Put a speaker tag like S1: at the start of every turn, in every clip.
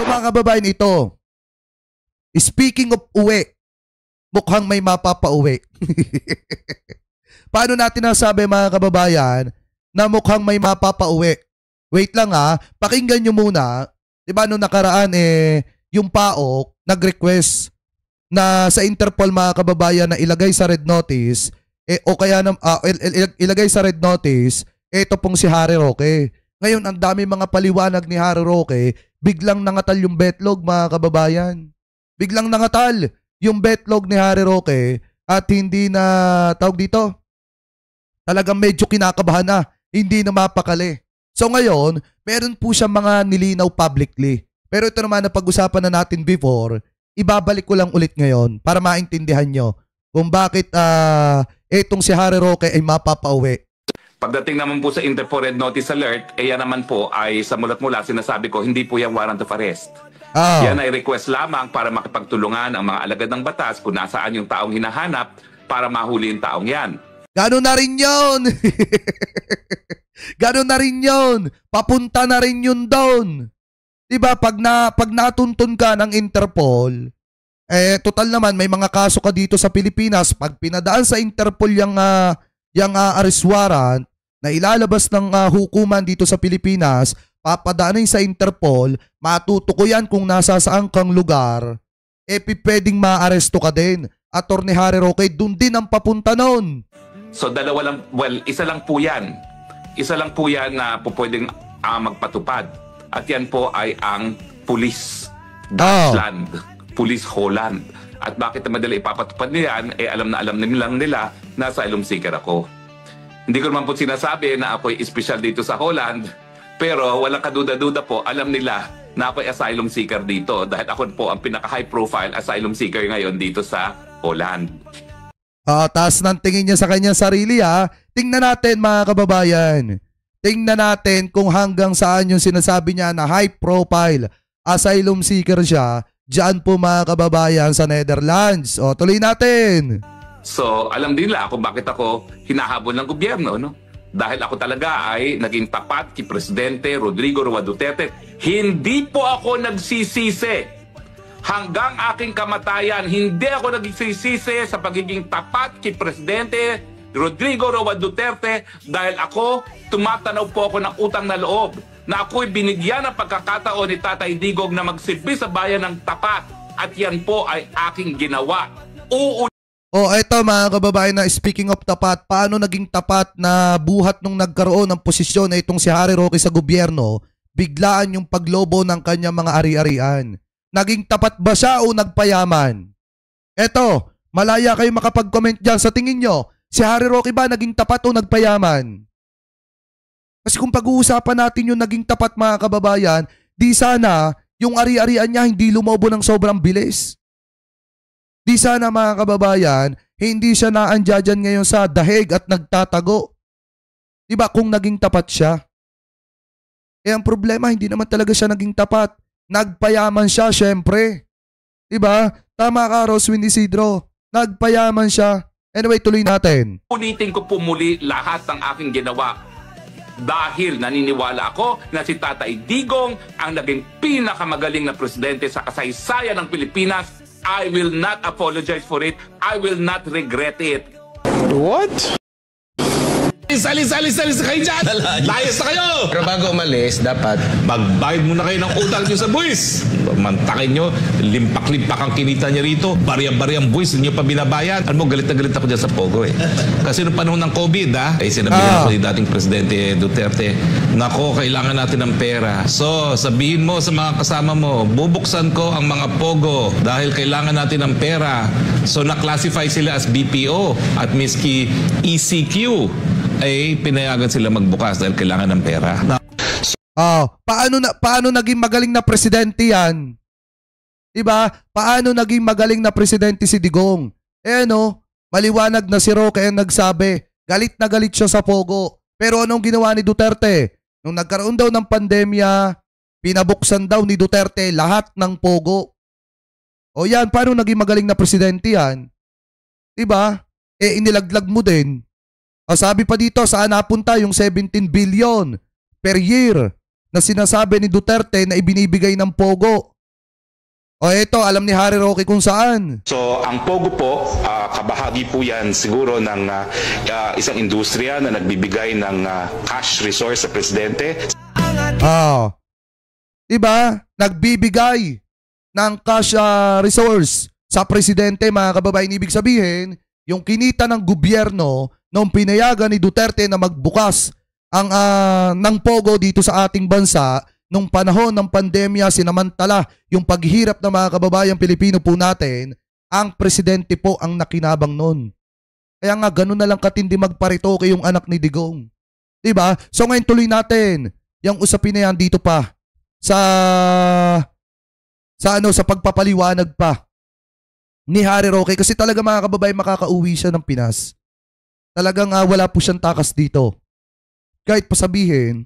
S1: So mga kababayan, ito. Speaking of uwi, mukhang may mapapauwi. Paano natin nasabi mga kababayan na mukhang may mapapauwi? Wait lang pakinggan nyo muna. Diba nung nakaraan yung PAOK nag-request na sa Interpol mga kababayan na ilagay sa red notice o kaya ilagay sa red notice ito pong si Harry Roque. Ngayon ang dami mga paliwanag ni Harry Roque, biglang nangatal yung betlog mga kababayan. Biglang nangatal yung betlog ni Harry Roque at hindi na tawag dito. Talagang medyo kinakabahan na, hindi na mapakali. So ngayon, meron po siya mga nilinaw publicly. Pero ito naman na pag-usapan na natin before, ibabalik ko lang ulit ngayon para maintindihan nyo kung bakit itong si Harry Roque ay mapapauwi.
S2: Pagdating naman po sa Interpol Red Notice Alert, yan naman po ay sa mulat mula sinasabi ko, hindi po yung warrant of arrest. Yan ay request lamang para makipagtulungan ang mga alagad ng batas kung nasaan yung taong hinahanap para mahuli yung taong yan.
S1: Gano'n na rin yun! Gano'n na rin yun! Papunta na rin yun doon! Diba, pag natuntun ka ng Interpol, total naman may mga kaso ka dito sa Pilipinas, pag pinadaan sa Interpol yung arrest warrant na ilalabas ng hukuman dito sa Pilipinas, papadaanin sa Interpol, matutukoyan kung nasa saan kang lugar, pwedeng maaresto ka din. Attorney Harry Roque, dun din ang papunta nun.
S2: So dalawa lang, isa lang po yan. Isa lang po yan na po pwedeng magpatupad. At yan po ay ang Police Dutchland, Police Holland. At bakit na madali ipapatupad niyan, alam nilang nila na asylum seeker ako. Hindi ko naman po sinasabi na ako'y espesyal dito sa Holland, pero walang kaduda-duda po, alam nila na ako'y asylum seeker dito dahil ako po ang pinaka-high profile asylum seeker ngayon dito sa Holland.
S1: Taas ng tingin niya sa kanyang sarili Tingnan natin mga kababayan. Tingnan natin kung hanggang saan yung sinasabi niya na high profile asylum seeker siya. Diyan po mga kababayan sa Netherlands. Tuloy natin.
S2: So alam din nila kung bakit ako hinahabol ng gobyerno, no? Dahil ako talaga ay naging tapat kay Presidente Rodrigo Roa Duterte. Hindi po ako nagsisisi. Hanggang aking kamatayan, hindi ako nagsisisi sa pagiging tapat kay Presidente Rodrigo Roa Duterte dahil ako, tumatanaw po ako ng utang na loob na ako'y binigyan ng pagkakataon ni Tatay Digong na magsilbi sa bayan ng tapat at yan po ay aking ginawa.
S1: Eto mga kababayan na speaking of tapat, paano naging tapat na buhat nung nagkaroon ng posisyon na itong si Harry Roque sa gobyerno, biglaan yung paglobo ng kanyang mga ari-arian. Naging tapat ba siya o nagpayaman? Eto, malaya kayo makapag-comment dyan. Sa tingin nyo, si Harry Roque ba naging tapat o nagpayaman? Kasi kung pag-uusapan natin yung naging tapat mga kababayan, di sana yung ari-arian niya hindi lumobo ng sobrang bilis. Di sana mga kababayan, hindi siya naandyan ngayon sa dahig at nagtatago. Diba kung naging tapat siya? Ang problema, hindi naman talaga siya naging tapat. Nagpayaman siya, syempre. Diba? Tama ka, Roswin Isidro. Nagpayaman siya. Anyway, tuloy natin.
S2: Ulitin ko po muli lahat ng aking ginawa. Dahil naniniwala ako na si Tatay Digong ang naging pinakamagaling na presidente sa kasaysayan ng Pilipinas. I will not apologize for it. I will not regret it.
S3: What? Alis kayo dyan! Layas na kayo!
S4: Pero bago umalis, dapat
S3: magbayad muna kayo ng utang nyo sa buwis. Mantakin nyo, limpak-limpak ang kinita nyo rito. Barya-baryang buwis, hindi nyo pa binabayad. Alam mo, galit na galit ako dyan sa Pogo Kasi noong panahon ng COVID, sinabihan ako ni dating Presidente Duterte, nako, kailangan natin ng pera. So, sabihin mo sa mga kasama mo, bubuksan ko ang mga Pogo dahil kailangan natin ng pera. So, na-classify sila as BPO at miski ECQ. Pinayagan sila magbukas dahil kailangan ng pera.
S1: Paano naging magaling na presidente yan? Diba? Paano naging magaling na presidente si Digong? Maliwanag na si Roque ang nagsabi, galit na galit siya sa Pogo. Pero anong ginawa ni Duterte? Nung nagkaroon daw ng pandemya, pinabuksan daw ni Duterte lahat ng Pogo. Paano naging magaling na presidente yan? Diba? Inilaglag mo din. Sabi pa dito, saan napunta yung 17 billion per year na sinasabi ni Duterte na ibinibigay ng Pogo? O ito, alam ni Harry Roque kung saan.
S4: So ang Pogo po, kabahagi po yan siguro ng isang industriya na nagbibigay ng cash resource sa presidente.
S1: Diba? Nagbibigay ng cash resource sa presidente, mga kababayan. Ibig sabihin, yung kinita ng gobyerno nung pinayagan ni Duterte na magbukas ng Pogo dito sa ating bansa, nung panahon ng pandemya, sinamantala yung paghihirap ng mga kababayang Pilipino po natin, ang presidente po ang nakinabang nun. Kaya nga, ganun na lang katindi magparitoke yung anak ni Digong. Diba? So ngayon tuloy natin yung usapin na yan dito pa sa pagpapaliwanag pa ni Harry Roque, kasi talaga mga kababayan, makakauwi siya ng Pinas. Talagang wala po siyang takas dito. Kahit pasabihin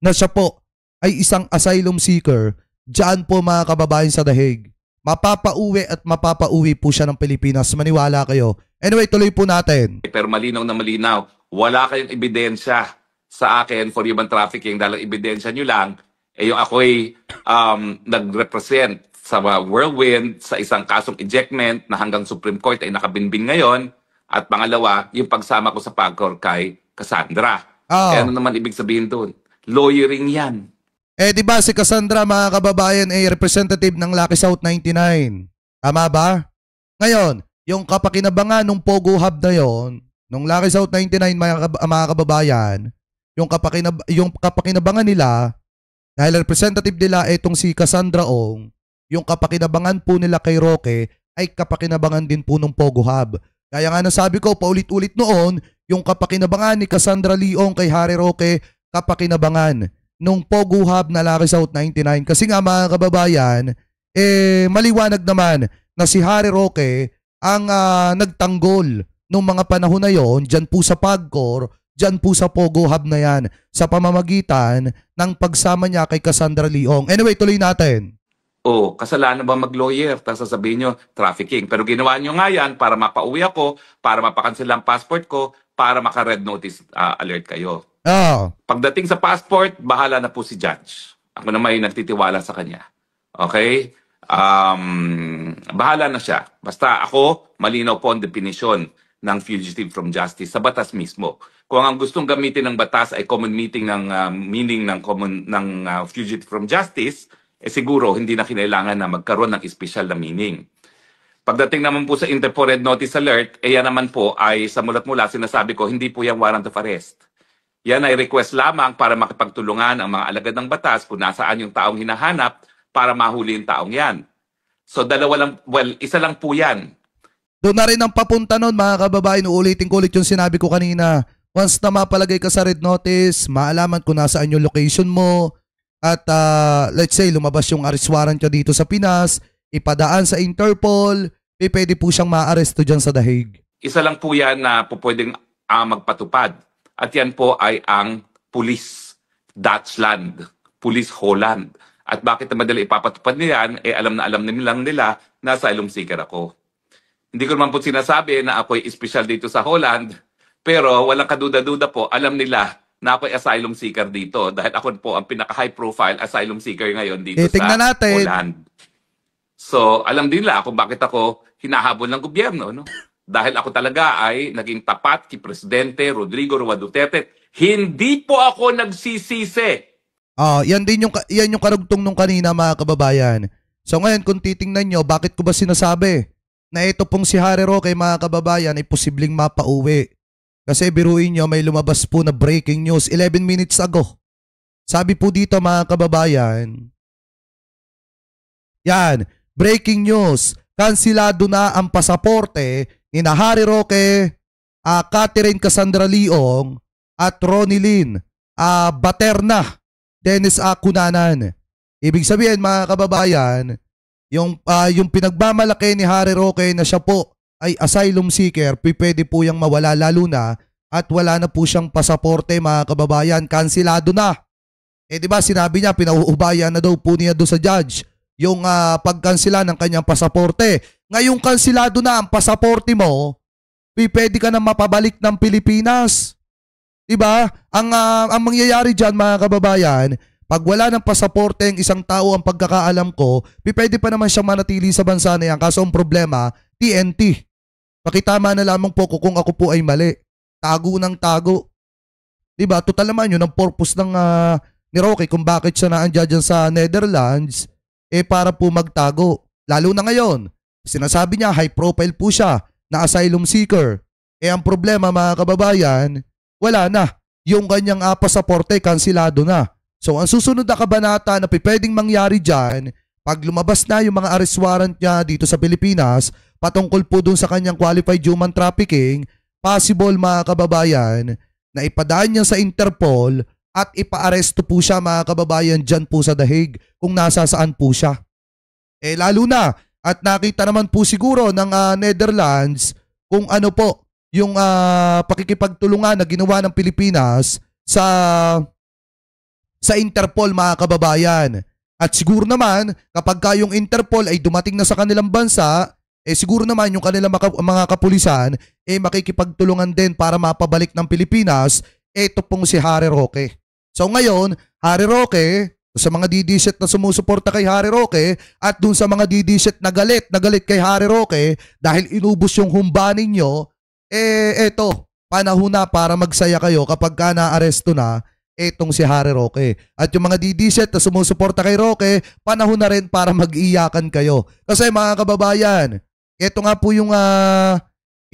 S1: na siya po ay isang asylum seeker, diyan po mga kababayan sa Dahig. Mapapauwi at mapapauwi po siya ng Pilipinas. Maniwala kayo. Anyway, tuloy po natin.
S2: Pero malinaw na malinaw, wala kayong ebidensya sa akin for human trafficking dahil ang ebidensya nyo lang, yung ako'y nag-represent sa whirlwind sa isang kasong ejectment na hanggang Supreme Court ay nakabinbin ngayon. At pangalawa, yung pagsama ko sa PAGCOR kay Cassandra. Ano naman ibig sabihin doon? Lawyering yan.
S1: Di ba si Cassandra, mga kababayan, ay representative ng Lucky South 99? Tama ba? Ngayon, yung kapakinabangan ng Pogo Hub na yon, nung Lucky South 99, mga kababayan, yung kapakinabangan nila, dahil representative nila itong si Cassandra Ong, yung kapakinabangan po nila kay Roque ay kapakinabangan din po ng Pogo Hub. Kaya nga nasabi ko paulit-ulit noon, yung kapakinabangan ni Cassandra Leong kay Harry Roque, kapakinabangan nung Pogo Hub na Lucky South 99. Kasi nga mga kababayan, maliwanag naman na si Harry Roque ang nagtanggol nung mga panahon na yon dyan po sa PAGCOR, dyan po sa Pogo Hub na yan, sa pamamagitan ng pagsama niya kay Cassandra Leong. Anyway, tuloy natin.
S2: Kasalanan ba mag-lawyer? Tapos sasabihin nyo, trafficking. Pero ginawa nyo nga yan para mapauwi ako, para mapakancel ang passport ko, para maka-red notice alert kayo. Pagdating sa passport, bahala na po si judge. Ako na may nagtitiwala sa kanya. Okay? Bahala na siya. Basta ako, malinaw po ang definition ng fugitive from justice sa batas mismo. Kung ang gustong gamitin ng batas ay common meaning ng fugitive from justice, siguro hindi na kinailangan na magkaroon ng special na meaning. Pagdating naman po sa Interpol Red Notice Alert, yan naman po ay sa mulat-mula sinasabi ko, hindi po yan warrant of arrest. Yan ay request lamang para makipagtulungan ang mga alagad ng batas kung nasaan yung taong hinahanap para mahuli yung taong yan. So isa lang po yan.
S1: Doon na rin ang papunta nun, mga kababayan. Uulitin ko ulit yung sinabi ko kanina. Once na mapalagay ka sa Red Notice, maalaman kung nasaan yung location mo, at let's say lumabas yung arrest warrant ka dito sa Pinas, ipadaan sa Interpol, pwede po siyang ma-aresto dyan sa Dahig.
S2: Isa lang po yan na po pwedeng magpatupad. At yan po ay ang Police Dutchland, Police Holland. At bakit na madali ipapatupad niyan? Alam nilang nila na asylum seeker ako. Hindi ko naman po sinasabi na ako'y espesyal dito sa Holland, pero walang kaduda-duda po, alam nila na ako'y asylum seeker dito dahil ako po ang pinaka-high profile asylum seeker ngayon dito sa Holland. So, alam din nila kung bakit ako hinahabol ng gobyerno, no? Dahil ako talaga ay naging tapat kay Presidente Rodrigo Roa Duterte. Hindi po ako nagsisisi.
S1: Yan yung karugtong nung kanina, mga kababayan. So ngayon, kung titingnan nyo, bakit ko ba sinasabi na ito pong si Harry Roque, mga kababayan, ay posibleng mapauwi? Kasi biruin nyo, may lumabas po na breaking news 11 minutes ago. Sabi po dito, mga kababayan, yan, breaking news, kansilado na ang pasaporte ni Harry Roque, Catherine Cassandra Leong at Ronnie Lynn Baterna, Dennis Cunanan. Ibig sabihin, mga kababayan, yung pinagmamalaki ni Harry Roque na siya po ay asylum seeker, pwede po yung mawala, lalo na at wala na po siyang pasaporte, mga kababayan, kansilado na. Diba sinabi niya, pinauubayan na daw po niya doon sa judge yung pagkansila ng kanyang pasaporte. Ngayong kansilado na ang pasaporte mo, pwede ka na mapabalik ng Pilipinas. Diba? Ang mangyayari dyan, mga kababayan, Pag wala ng pasaporte ang isang tao, ang pagkakaalam ko, pwede pa naman siyang manatili sa bansa na yan. Kaso ang problema, TNT. Pakitama na lamang po ko kung ako po ay mali. Tago ng tago. Diba? Total naman yun ang purpose ng ni Roque kung bakit siya naandyan dyan sa Netherlands, para po magtago. Lalo na ngayon, sinasabi niya high profile po siya na asylum seeker. Ang problema mga kababayan, wala na. Yung kanyang pasaporte, kansilado na. So ang susunod na kabanata na pwedeng mangyari dyan, pag lumabas na yung mga arrest warrant niya dito sa Pilipinas, patungkol po dun sa kanyang qualified human trafficking, possible mga kababayan, na ipadaan niya sa Interpol at ipa-aresto po siya mga kababayan dyan po sa The Hague kung nasa saan po siya. Lalo na, at nakita naman po siguro ng Netherlands kung ano po yung pakikipagtulungan na ginawa ng Pilipinas sa Interpol mga kababayan. At siguro naman kapag yung Interpol ay dumating na sa kanilang bansa, siguro naman yung kanilang mga kapulisan makikipagtulungan din para mapabalik ng Pilipinas ito pong si Harry Roque. So ngayon, Harry Roque, sa mga DDZ na sumusuporta kay Harry Roque at dun sa mga DDZ na galit kay Harry Roque dahil inubos yung humba ninyo, eto, panahon na para magsaya kayo kapag ka naaresto na etong si Harry Roque. At yung mga DDZ na sumusuporta kay Roque, panahon na rin para mag-iyakan kayo. Kasi mga kababayan, ito nga po yung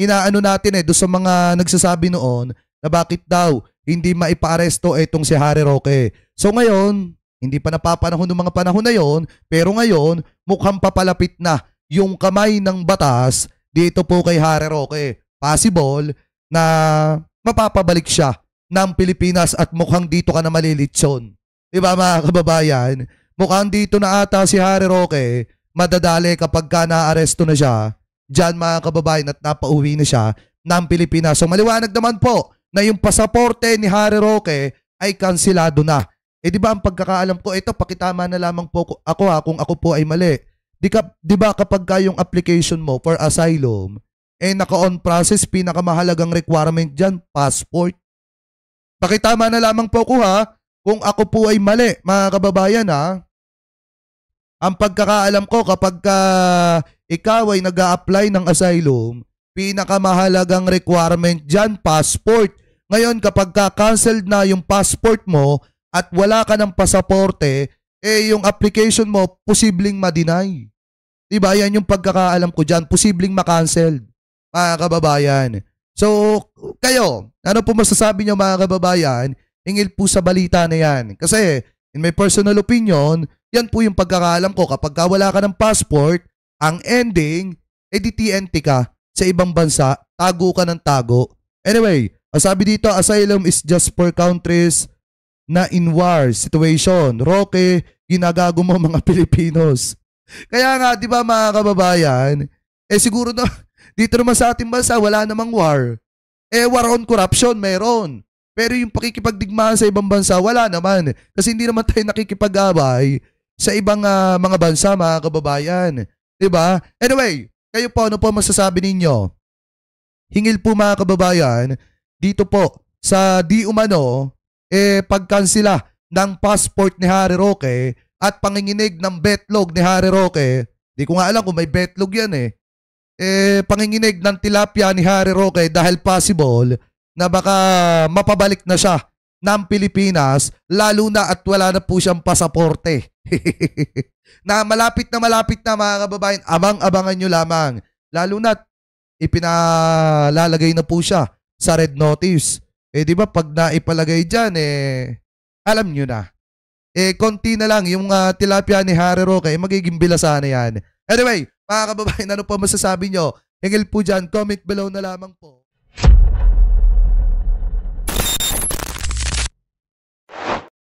S1: inaano natin doon sa mga nagsasabi noon na bakit daw hindi maipa-aresto etong si Harry Roque. So ngayon, hindi pa napapanahon ng mga panahon na yon, pero ngayon, mukhang papalapit na yung kamay ng batas dito po kay Harry Roque. Possible na mapapabalik siya ng Pilipinas at mukhang dito ka na malilitson. Diba mga kababayan? Mukhang dito na ata si Harry Roque madadali kapag ka naaresto na siya dyan mga kababayan at napauwi na siya ng Pilipinas. So maliwanag naman po na yung pasaporte ni Harry Roque ay kansilado na. Diba ang pagkakaalam ko, ito pakitama na lamang po ako kung ako po ay mali. Diba kapag ka yung application mo for asylum, naka-on process, pinakamahalagang requirement dyan, passport. Pakitama na lamang po ko kung ako po ay mali, mga kababayan Ang pagkakaalam ko kapag ikaw ay nag-a-apply ng asylum, pinakamahalagang requirement dyan, passport. Ngayon kapag cancelled na yung passport mo at wala ka ng pasaporte, yung application mo posibleng ma-deny. Diba? Yan yung pagkakaalam ko dyan, posibleng ma-cancelled, mga kababayan. So, kayo, ano po masasabi nyo mga kababayan? Ingil po sa balita na yan. Kasi, in my personal opinion, yan po yung pagkakaalam ko. Kapag wala ka ng passport, ang ending, di TNT ka sa ibang bansa, tago ka ng tago. Anyway, sabi dito, asylum is just for countries na in war situation. Roque, ginagago mo mga Pilipinos. Kaya nga, di ba mga kababayan, siguro na, dito naman sa ating bansa, wala namang war. War on corruption, meron. Pero yung pakikipagdigmaan sa ibang bansa, wala naman. Kasi hindi naman tayo nakikipag-abay sa ibang mga bansa, mga kababayan. Diba? Anyway, kayo po, ano po masasabi ninyo? Hingil po mga kababayan, dito po sa di umano, pagkansila ng passport ni Harry Roque at panginginig ng betlog ni Harry Roque. Di ko nga alam kung may betlog yan panginginig ng tilapia ni Harry Roque dahil possible na baka mapabalik na siya ng Pilipinas lalo na at wala na po siyang pasaporte. Na malapit na mga kababayan, abang-abangan nyo lamang. Lalo na ipinalalagay na po siya sa red notice. Di ba pag naipalagay dyan, alam nyo na. Konti na lang yung tilapia ni Harry Roque, magiging bilasa na yan. Anyway, mga kababayan, ano po masasabi nyo? Hingil po dyan, comment below na lamang po.